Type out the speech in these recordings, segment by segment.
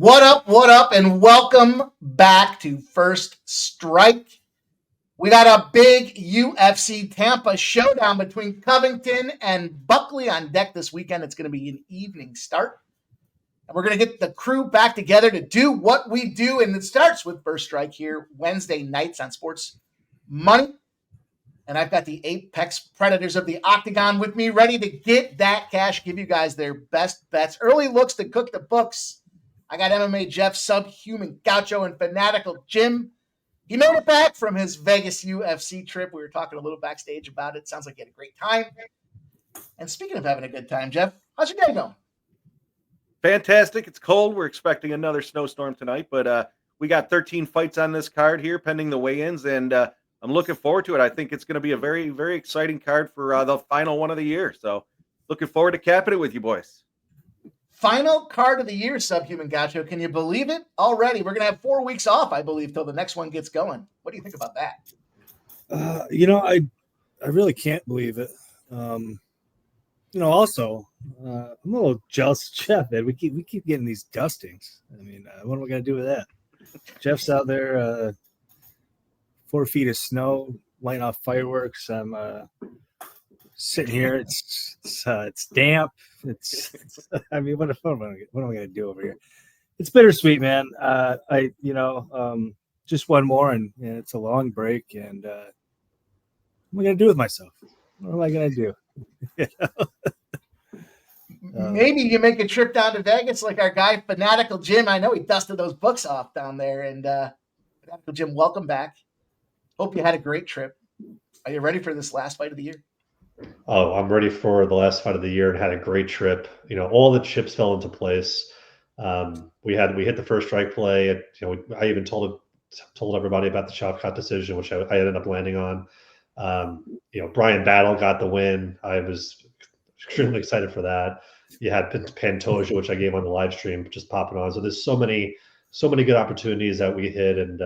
What up, and welcome back to First Strike. We got a big UFC Tampa showdown between Covington and Buckley on deck this weekend. It's going to be an evening start. And we're going to get the crew back together to do what we do, and it starts with First Strike here Wednesday nights on Sports Money. And I've got the Apex Predators of the Octagon with me, ready to get that cash, give you guys their best bets. Early looks to cook the books. I got MMA Jeff, Subhuman Gaucho, and Fanatical Jim. He made it back from his Vegas UFC trip. We were talking a little backstage about it. Sounds like he had a great time. And speaking of having a good time, Jeff, how's your day going? Fantastic. It's cold. We're expecting another snowstorm tonight, but we got 13 fights on this card here pending the weigh-ins, and I'm looking forward to it. I think it's going to be a very, very exciting card for the final one of the year. So looking forward to capping it with you boys. Final card of the year, Subhuman Gaucho. Can you believe it? Already, we're going to have 4 weeks off, I believe, till the next one gets going. What do you think about that? I really can't believe it. Also, I'm a little jealous of Jeff, man. We keep getting these dustings. I mean, what am I going to do with that? Jeff's out there, 4 feet of snow, lighting off fireworks. I'm sitting here. It's damp. I mean, what am I going to do over here? It's bittersweet, man. Just one more, and it's a long break. And what am I going to do with myself? What am I going to do? Maybe you make a trip down to Vegas like our guy Fanatical Jim. I know he dusted those books off down there. And Fanatical Jim, welcome back. Hope you had a great trip. Are you ready for this last fight of the year? Oh, I'm ready for the last fight of the year and had a great trip. All the chips fell into place. We hit the first strike play. I even told everybody about the Shavkat decision, which I ended up landing on. Brian Battle got the win. I was extremely excited for that. You had Pantoja, which I gave on the live stream, just popping on. So there's so many good opportunities that we hit, and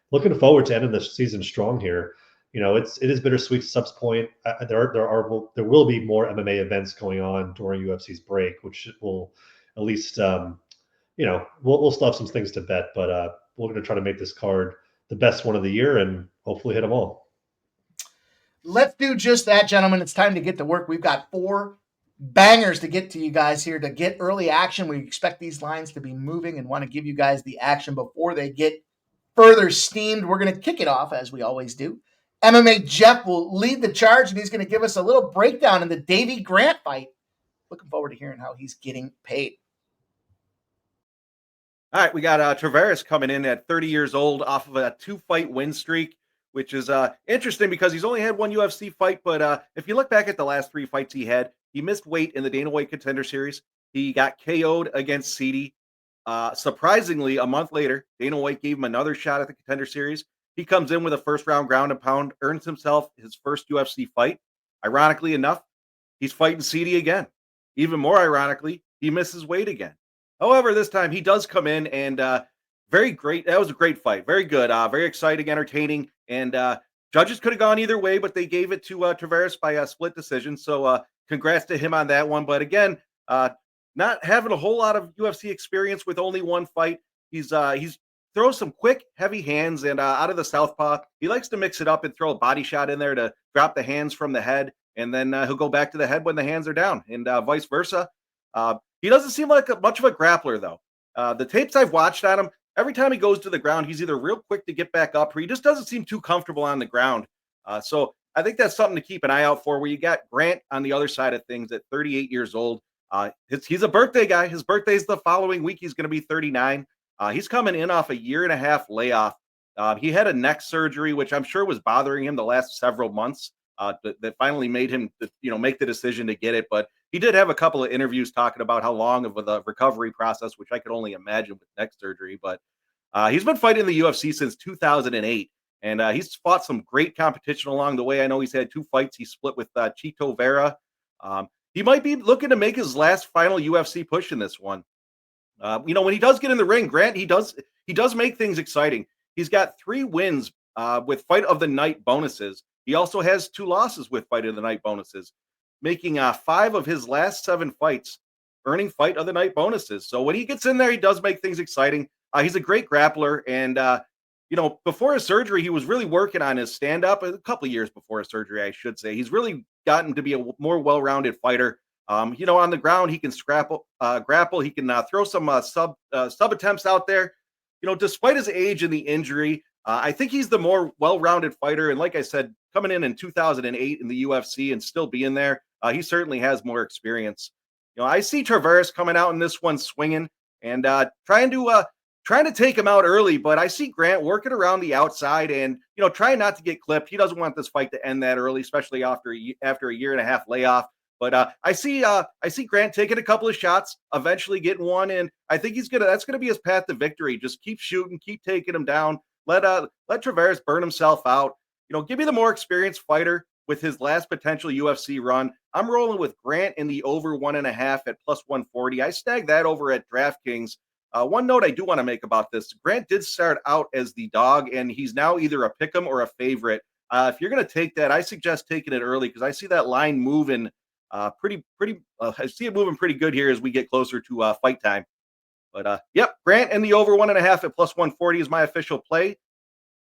looking forward to ending the season strong here. It is bittersweet. Subs point. There will be more MMA events going on during UFC's break, which will at least we'll still have some things to bet, but we're going to try to make this card the best one of the year and hopefully hit them all. Let's do just that, gentlemen. It's time to get to work. We've got 4 bangers to get to you guys here to get early action. We expect these lines to be moving and want to give you guys the action before they get further steamed. We're going to kick it off as we always do. MMA Jeff will lead the charge, and he's going to give us a little breakdown in the Davey Grant fight. Looking forward to hearing how he's getting paid. All right, we got Tavares coming in at 30 years old off of a 2-fight win streak, which is interesting because he's only had 1 UFC fight. But if you look back at the last 3 fights he had, he missed weight in the Dana White Contender Series. He got KO'd against Ceedy. Surprisingly, a month later, Dana White gave him another shot at the Contender Series. He comes in with a first-round ground and pound, earns himself his first UFC fight. Ironically enough, he's fighting Ceedy again. Even more ironically, he misses weight again. However, this time he does come in and very great. That was a great fight. Very good. Very exciting, entertaining. And judges could have gone either way, but they gave it to Tavares by a split decision. So congrats to him on that one. But again, not having a whole lot of UFC experience with only 1 fight. He's throws some quick, heavy hands, and out of the southpaw, he likes to mix it up and throw a body shot in there to drop the hands from the head, and then he'll go back to the head when the hands are down, and vice versa. He doesn't seem like much of a grappler, though. The tapes I've watched on him, every time he goes to the ground, he's either real quick to get back up, or he just doesn't seem too comfortable on the ground. So I think that's something to keep an eye out for, where you got Grant on the other side of things at 38 years old. He's a birthday guy. His birthday's the following week. He's going to be 39. He's coming in off a 1.5-year layoff. He had a neck surgery, which I'm sure was bothering him the last several months. That finally made him, make the decision to get it. But he did have a couple of interviews talking about how long of the recovery process, which I could only imagine with neck surgery. But he's been fighting the UFC since 2008, and he's fought some great competition along the way. I know he's had 2 fights. He split with Chito Vera. He might be looking to make his last final UFC push in this one. When he does get in the ring, Grant, he does make things exciting. He's got 3 wins with Fight of the Night bonuses. He also has 2 losses with Fight of the Night bonuses, making 5 of his last 7 fights earning fight of the night bonuses. So when he gets in there, he does make things exciting. He's a great grappler. And, before his surgery, he was really working on his stand-up a couple of years before his surgery, I should say. He's really gotten to be a more well-rounded fighter. On the ground, he can grapple. He can throw some sub attempts out there. Despite his age and the injury, I think he's the more well-rounded fighter. And like I said, coming in 2008 in the UFC and still being there, he certainly has more experience. I see Tavares coming out in this one swinging and trying to take him out early, but I see Grant working around the outside and, trying not to get clipped. He doesn't want this fight to end that early, especially after a year and a half layoff. But I see Grant taking a couple of shots, eventually getting one, and I think that's gonna be his path to victory. Just keep shooting, keep taking him down. Let Tavares burn himself out. Give me the more experienced fighter with his last potential UFC run. I'm rolling with Grant in the over 1.5 at plus 140. I snagged that over at DraftKings. One note I do want to make about this: Grant did start out as the dog, and he's now either a pick'em or a favorite. If you're going to take that, I suggest taking it early because I see that line moving pretty. I see it moving pretty good here as we get closer to fight time. But yep, Grant and the over 1.5 at plus 140 is my official play,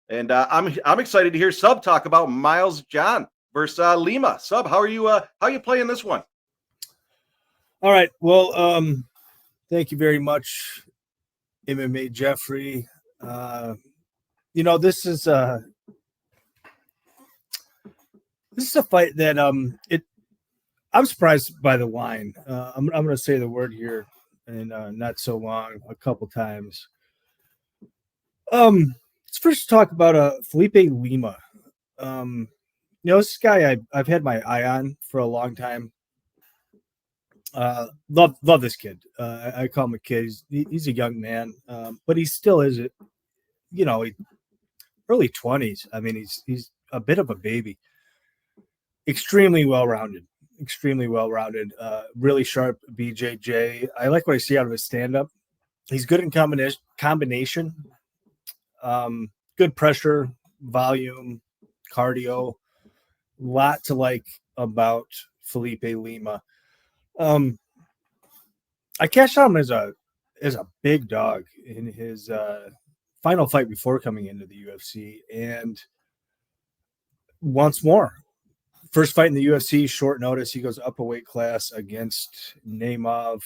and I'm excited to hear Sub talk about Miles John versus Lima. Sub, how are you playing this one? All right, well, thank you very much, MMA Jeffrey. This is a fight that I'm surprised by the line. I'm going to say the word here in not so long, a couple times. Let's first talk about Felipe Lima. This guy I've had my eye on for a long time. Love this kid. I call him a kid. He's a young man, but he still is it. Early 20s. I mean, he's a bit of a baby. Extremely well-rounded. Really sharp BJJ. I like what I see out of his stand-up. He's good in combination. Good pressure, volume, cardio. Lot to like about Felipe Lima. I cashed out him as a big dog in his final fight before coming into the UFC, and once more, first fight in the UFC, short notice, he goes up a weight class against Nemov.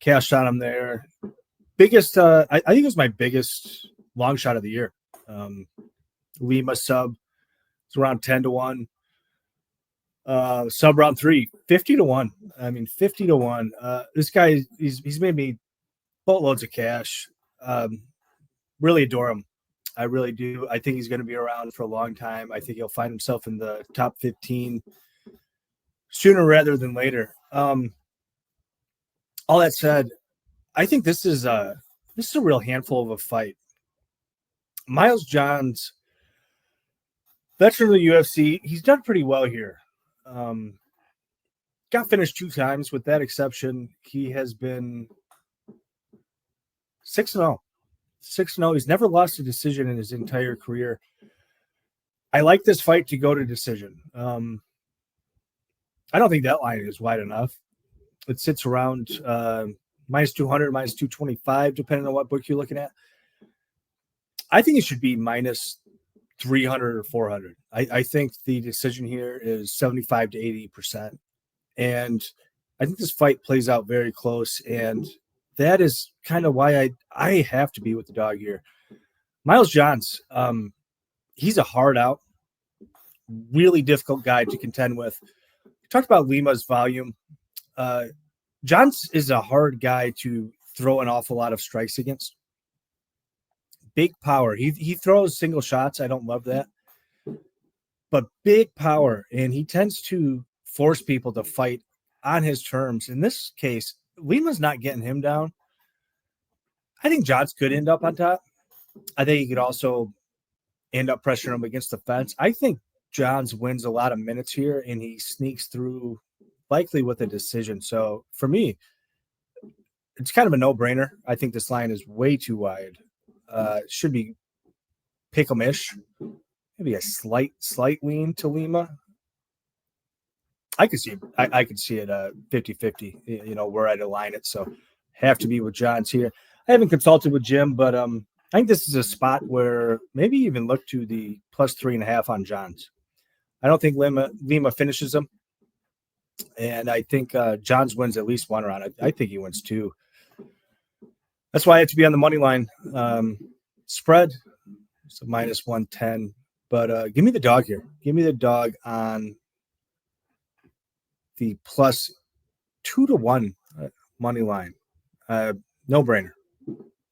Cashed on him there. Biggest, I think it was my biggest long shot of the year. Lima sub, it's around 10-1. Sub round 3, 50-1. I mean, 50-1. This guy, he's made me boatloads of cash. Really adore him. I really do. I think he's going to be around for a long time. I think he'll find himself in the top 15 sooner rather than later. All that said, I think this is a real handful of a fight. Miles Johns, veteran of the UFC, he's done pretty well here. Got finished 2 times. With that exception, he has been 6-0. 6-0. He's never lost a decision in his entire career. I like this fight to go to decision. I don't think that line is wide enough. It sits around minus 200, minus 225, depending on what book you're looking at. I think it should be minus 300 or 400. I think the decision here is 75 to 80%. And I think this fight plays out very close. And that is kind of why I have to be with the dog here. Miles Johns, he's a hard out, really difficult guy to contend with. We talked about Lima's volume. Johns is a hard guy to throw an awful lot of strikes against. Big power. He throws single shots. I don't love that. But big power. And he tends to force people to fight on his terms. In this case, Lima's not getting him down. I think Johns could end up on top. I think he could also end up pressuring him against the fence. I think Johns wins a lot of minutes here, and he sneaks through likely with a decision. So for me, it's kind of a no-brainer. I think this line is way too wide. Should be pick-em-ish. Maybe a slight lean to Lima. I could see it 50-50, you know, where I'd align it. So have to be with Johns here. I haven't consulted with Jim, but I think this is a spot where maybe even look to the +3.5 on Johns. I don't think Lima finishes him. And I think Johns wins at least one round. I think he wins two. That's why I have to be on the money line spread. So -110. But give me the dog here. Give me the dog on the +2-1 money line. No brainer.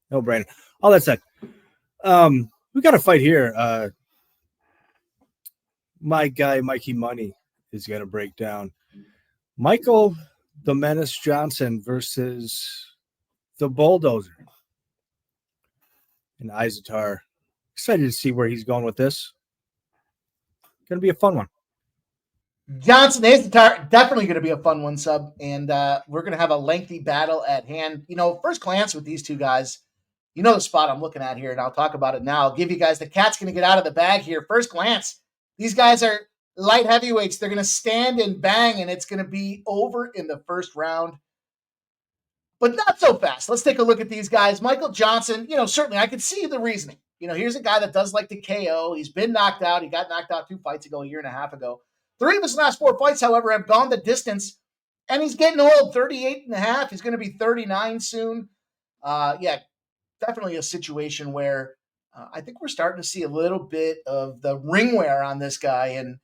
No brainer. All that said, we got a fight here. My guy, Mikey Money, is going to break down Michael the Menace Johnson versus the Bulldozer. And Azaitar. Excited to see where he's going with this. Going to be a fun one. Johnson, Azaitar, definitely going to be a fun one, Sub. And we're going to have a lengthy battle at hand. You know, first glance with these two guys, you know the spot I'm looking at here, and I'll talk about it now. I'll give you guys, the cat's going to get out of the bag here. First glance, these guys are light heavyweights. They're going to stand and bang, and it's going to be over in the first round. But not so fast. Let's take a look at these guys. Michael Johnson, you know, certainly I could see the reasoning. You know, here's a guy that does like to KO. He's been knocked out. He got knocked out 2 fights ago, a year and a half ago. 3 of his last 4 fights, however, have gone the distance. And he's getting old, 38 and a half. He's going to be 39 soon. Yeah, definitely a situation where I think we're starting to see a little bit of the ring wear on this guy. And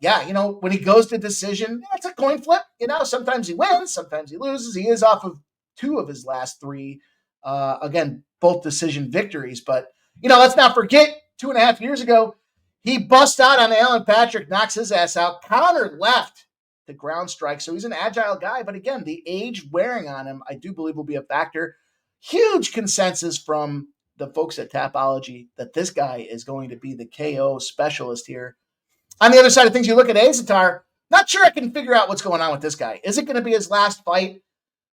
yeah, you know, when he goes to decision, it's a coin flip. You know, sometimes he wins, sometimes he loses. He is off of 2 of his last 3. Again, both decision victories. But, you know, let's not forget 2.5 years ago, he busts out on Alan Patrick, knocks his ass out, counter left to ground strike. So he's an agile guy. But again, the age wearing on him, I do believe will be a factor. Huge consensus from the folks at Tapology that this guy is going to be the KO specialist here. On the other side of things, you look at Azaitar, not sure I can figure out what's going on with this guy. Is it going to be his last fight?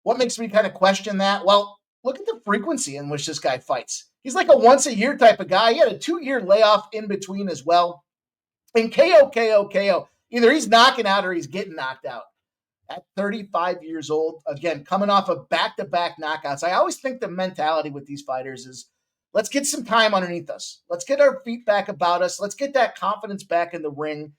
What makes me kind of question that? Well, look at the frequency in which this guy fights. He's like a once-a-year type of guy. He had a 2-year layoff in between as well. And KO. Either he's knocking out or he's getting knocked out. At 35 years old, again, coming off of back-to-back knockouts. I always think the mentality with these fighters is, let's get some time underneath us. Let's get our feet back about us. Let's get that confidence back in the ring.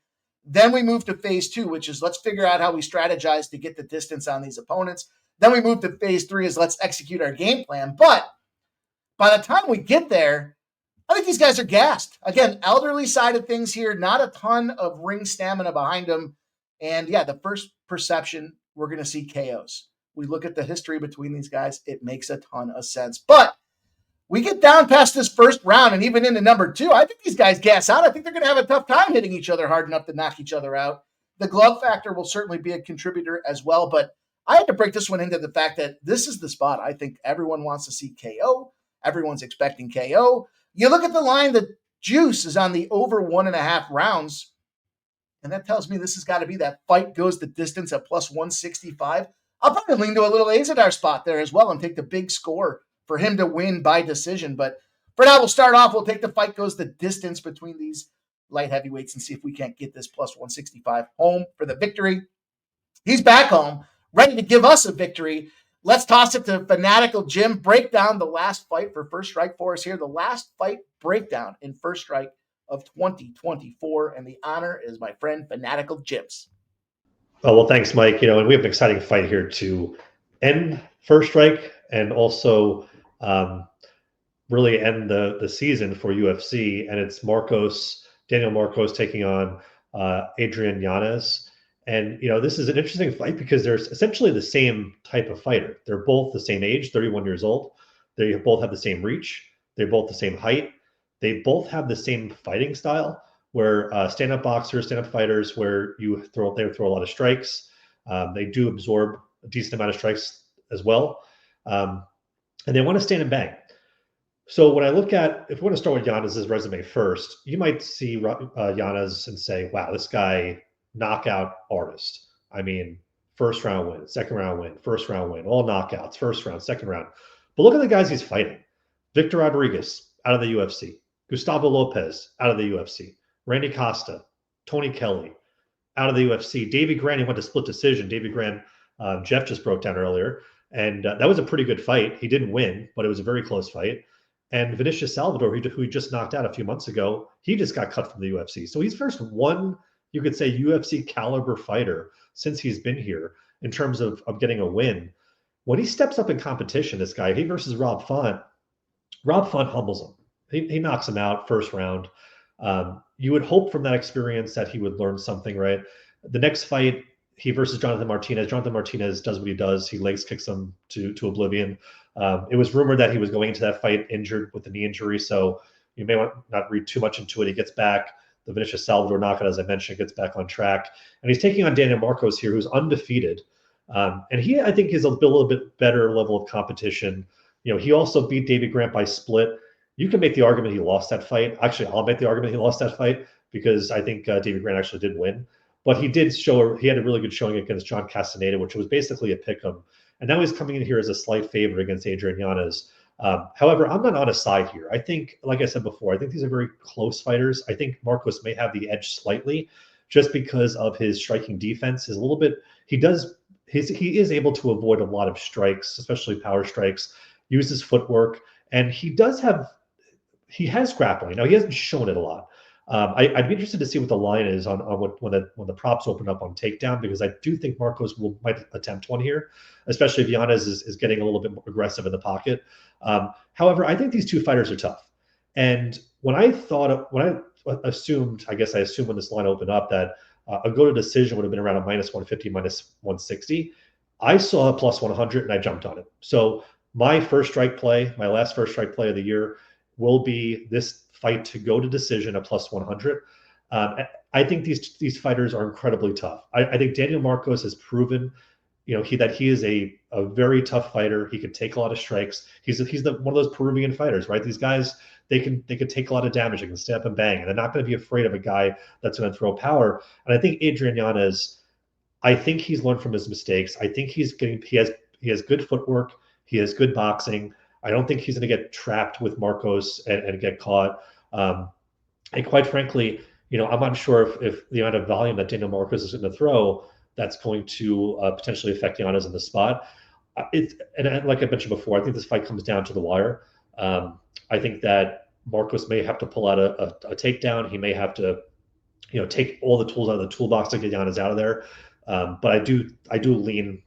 Then we move to phase 2, which is let's figure out how we strategize to get the distance on these opponents. Then we move to phase 3 is let's execute our game plan. But by the time we get there, I think these guys are gassed. Again, elderly side of things here, not a ton of ring stamina behind them. And yeah, the first perception, we're going to see KOs. We look at the history between these guys, it makes a ton of sense. But we get down past this first round and even into number 2, I think these guys gas out. I think they're going to have a tough time hitting each other hard enough to knock each other out. The glove factor will certainly be a contributor as well, but I had to break this one into the fact that this is the spot. I think everyone wants to see KO. Everyone's expecting KO. You look at the line, the juice is on the over 1.5 rounds. And that tells me this has got to be that fight goes the distance at +165. I'll probably lean to a little Azaitar spot there as well and take the big score for him to win by decision. But for now, we'll start off. We'll take the fight goes the distance between these light heavyweights and see if we can't get this +165 home for the victory. He's back home, ready to give us a victory. Let's toss it to Fanatical Jim. Break down the last fight for First Strike for us here. The last fight breakdown in First Strike of 2024. And the honor is my friend Fanatical Jim's. Oh, well, thanks, Mike. You know, and we have an exciting fight here to end First Strike and also really end the season for UFC. And it's Daniel Marcos taking on Adrian Yañez. And, you know, this is an interesting fight because they're essentially the same type of fighter. They're both the same age, 31 years old. They both have the same reach. They're both the same height. They both have the same fighting style where stand-up boxers, stand-up fighters, where they throw a lot of strikes. They do absorb a decent amount of strikes as well. And they want to stand and bang. So when I look at, if we want to start with Yañez's resume first, you might see Yañez and say, wow, this guy, knockout artist. I mean, first round win, second round win, first round win, all knockouts, first round, second round. But look at the guys he's fighting. Victor Rodriguez out of the UFC. Gustavo Lopez out of the UFC. Randy Costa, Tony Kelly, out of the UFC. Davey Grant, he went to split decision. Davey Grant, Jeff just broke down earlier. And that was a pretty good fight. He didn't win, but it was a very close fight. And Vinicius Salvador, who he just knocked out a few months ago, he just got cut from the UFC. So he's first one, you could say, UFC caliber fighter since he's been here in terms of getting a win. When he steps up in competition, this guy, he versus Rob Font humbles him. He knocks him out first round. You would hope from that experience that he would learn something, right? The next fight, he versus Jonathan Martinez. Jonathan Martinez does what he does. He legs kicks him to oblivion. It was rumored that he was going into that fight injured with a knee injury, so you may not read too much into it. He gets back. The Vinicius Salvador knockout, as I mentioned, gets back on track. And he's taking on Daniel Marcos here, who's undefeated. And he, I think, is a little bit better level of competition. He also beat Davey Grant by split. You can make the argument he lost that fight. Actually, I'll make the argument he lost that fight because I think Davey Grant actually did win. But he had a really good showing against John Castaneda, which was basically a pick-em. And now he's coming in here as a slight favorite against Adrian Yañez. However, I'm not on his side here. I think, like I said before, I think these are very close fighters. I think Marcos may have the edge slightly just because of his striking defense. He is able to avoid a lot of strikes, especially power strikes, use his footwork, and he has grappling. Now, he hasn't shown it a lot. I'd be interested to see what the line is on when the props open up on takedown, because I do think Marcos might attempt one here, especially if Yañez is getting a little bit more aggressive in the pocket. However, I think these two fighters are tough. And when I assumed when this line opened up that a go to decision would have been around a -150, -160, I saw a +100 and I jumped on it. So my last first strike play of the year will be this fight to go to decision at +100. I think these fighters are incredibly tough. I think Daniel Marcos has proven, that he is a very tough fighter. He can take a lot of strikes. He's one of those Peruvian fighters, right? These guys, they can take a lot of damage. They can step and bang, and they're not going to be afraid of a guy that's going to throw power. And I think Adrian Yañez, I think he's learned from his mistakes. I think he has good footwork. He has good boxing. I don't think he's going to get trapped with Marcos and get caught. And quite frankly, I'm not sure if the amount of volume that Daniel Marcos is going to throw, that's going to potentially affect Yañez in the spot. And like I mentioned before, I think this fight comes down to the wire. I think that Marcos may have to pull out a takedown. He may have to, take all the tools out of the toolbox to get Yañez out of there. But I do lean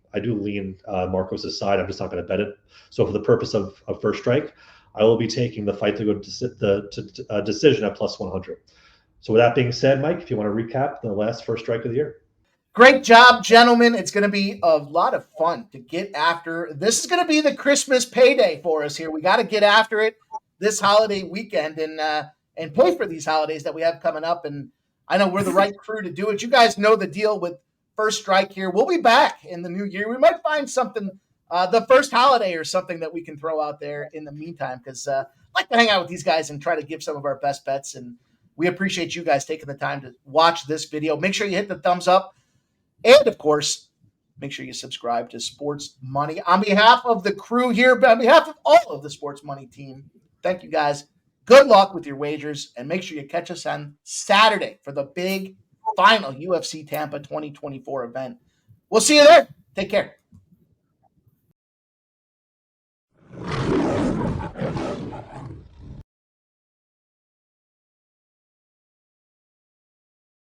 Marcos' side. I'm just not going to bet it. So for the purpose of first strike, I will be taking the fight to go to decision at +100. So with that being said, Mike, if you want to recap the last first strike of the year. Great job, gentlemen. It's going to be a lot of fun to get after. This is going to be the Christmas payday for us here. We got to get after it this holiday weekend and pay for these holidays that we have coming up. And I know we're the right crew to do it. You guys know the deal with First Strike here. We'll be back in the new year. We might find something, the first holiday or something that we can throw out there in the meantime, because I like to hang out with these guys and try to give some of our best bets. And we appreciate you guys taking the time to watch this video. Make sure you hit the thumbs up. And, of course, make sure you subscribe to Sports Money. On behalf of the crew here, on behalf of all of the Sports Money team, thank you guys. Good luck with your wagers, and make sure you catch us on Saturday for the big final UFC Tampa 2024 event. We'll see you there. Take care.